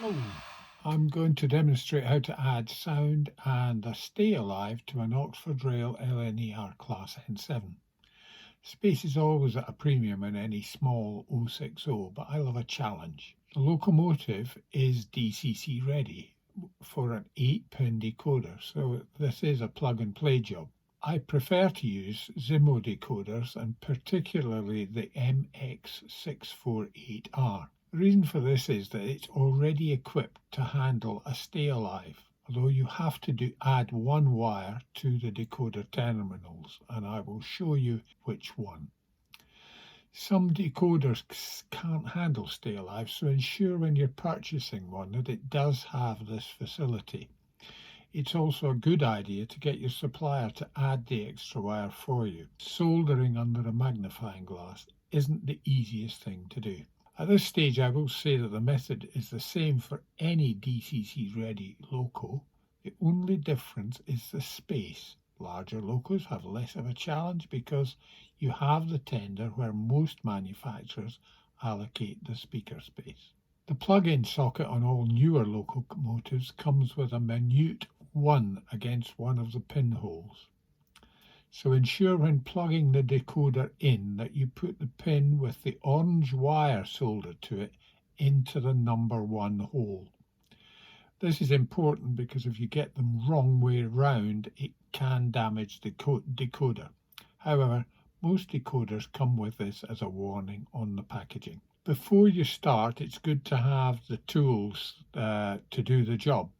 Hello. I'm going to demonstrate how to add sound and a stay alive to an Oxford Rail LNER Class N7. Space is always at a premium in any small 060, but I love a challenge. The locomotive is DCC ready for an 8-pin decoder, so this is a plug and play job. I prefer to use Zimo decoders and particularly the MX648R. The reason for this is that it's already equipped to handle a stay alive, although you have to add one wire to the decoder terminals, and I will show you which one. Some decoders can't handle stay alive, so ensure when you're purchasing one that it does have this facility. It's also a good idea to get your supplier to add the extra wire for you. Soldering under a magnifying glass isn't the easiest thing to do. At this stage, I will say that the method is the same for any DCC-ready loco. The only difference is the space. Larger locos have less of a challenge because you have the tender where most manufacturers allocate the speaker space. The plug-in socket on all newer locomotives comes with a minute 1 against one of the pinholes. So ensure when plugging the decoder in that you put the pin with the orange wire soldered to it into the number 1 hole. This is important because if you get them wrong way round, it can damage the decoder. However, most decoders come with this as a warning on the packaging. Before you start, it's good to have the tools to do the job.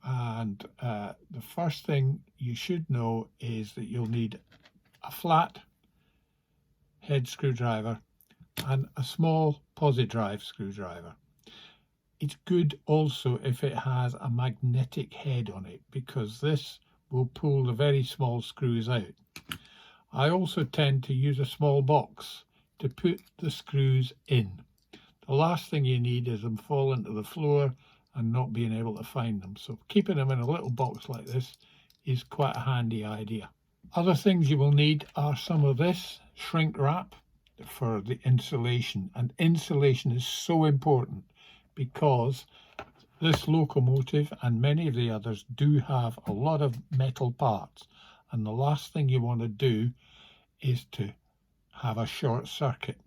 And the first thing you should know is that you'll need a flat head screwdriver and a small posi-drive screwdriver. It's good also if it has a magnetic head on it because this will pull the very small screws out. I also tend to use a small box to put the screws in. The last thing you need is them falling to the floor and not being able to find them. So keeping them in a little box like this is quite a handy idea. Other things you will need are some of this shrink wrap for the insulation. And insulation is so important because this locomotive and many of the others do have a lot of metal parts. And the last thing you want to do is to have a short circuit.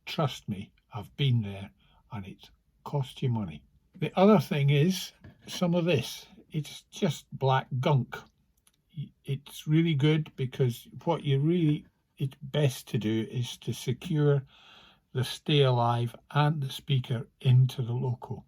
Trust me, I've been there and it's cost you money. The other thing is some of this. It's just black gunk. It's really good because it's best to do is to secure the stay alive and the speaker into the loco.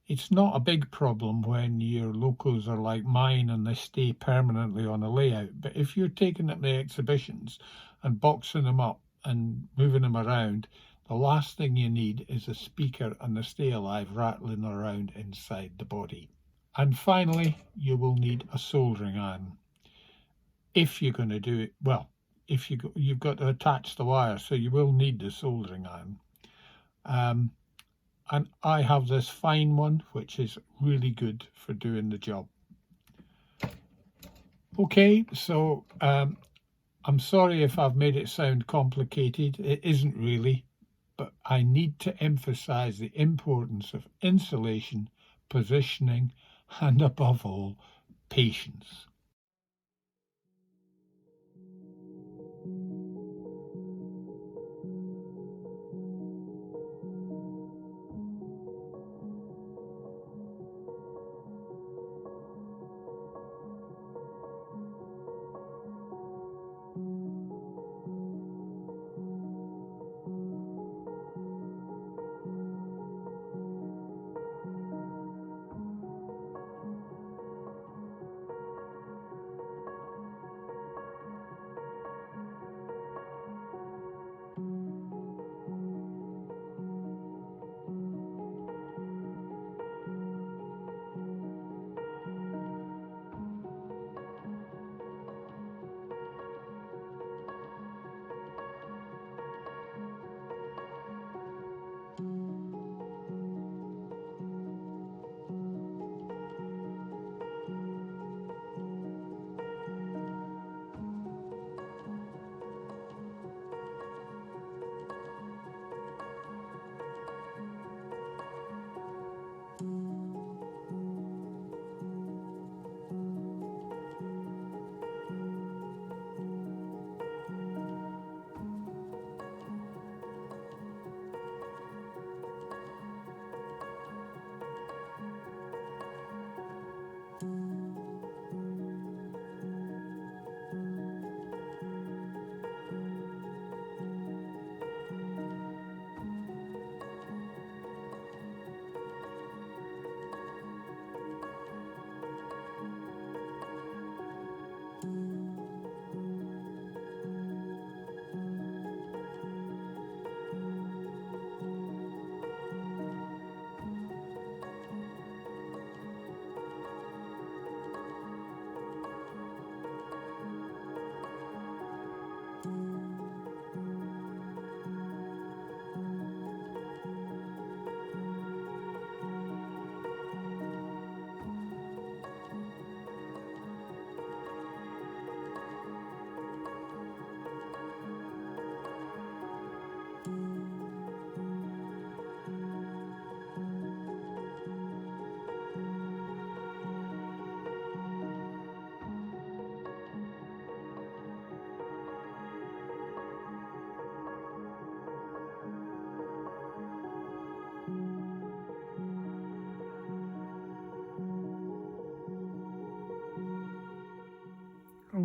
It's not a big problem when your locos are like mine and they stay permanently on a layout, but if you're taking them to exhibitions and boxing them up and moving them around, the last thing you need is a speaker and the stay alive rattling around inside the body. And finally, you will need a soldering iron. If you're going to do it, well, you've got to attach the wire, so you will need the soldering iron. And I have this fine one, which is really good for doing the job. Okay, so I'm sorry if I've made it sound complicated. It isn't really. But I need to emphasize the importance of insulation, positioning, and above all, patience.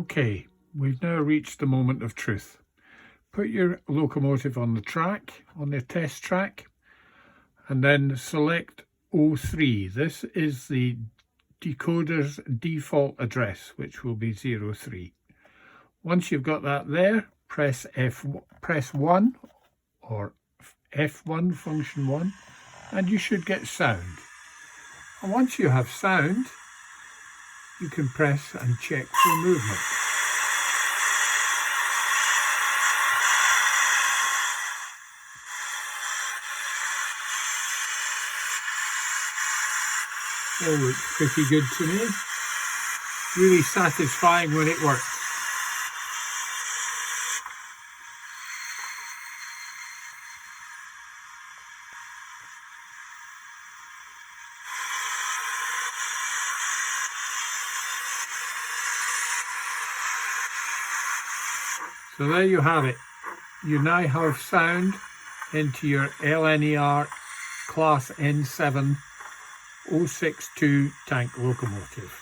Okay, we've now reached the moment of truth. Put your locomotive on the track, on the test track, and then select 03. This is the decoder's default address, which will be 03. Once you've got that there, press 1 or F1, function 1, and you should get sound. And once you have sound, you can press and check for movement. All looks pretty good to me. Really satisfying when it works. So there you have it. You now have sound into your LNER Class N7 062 tank locomotive.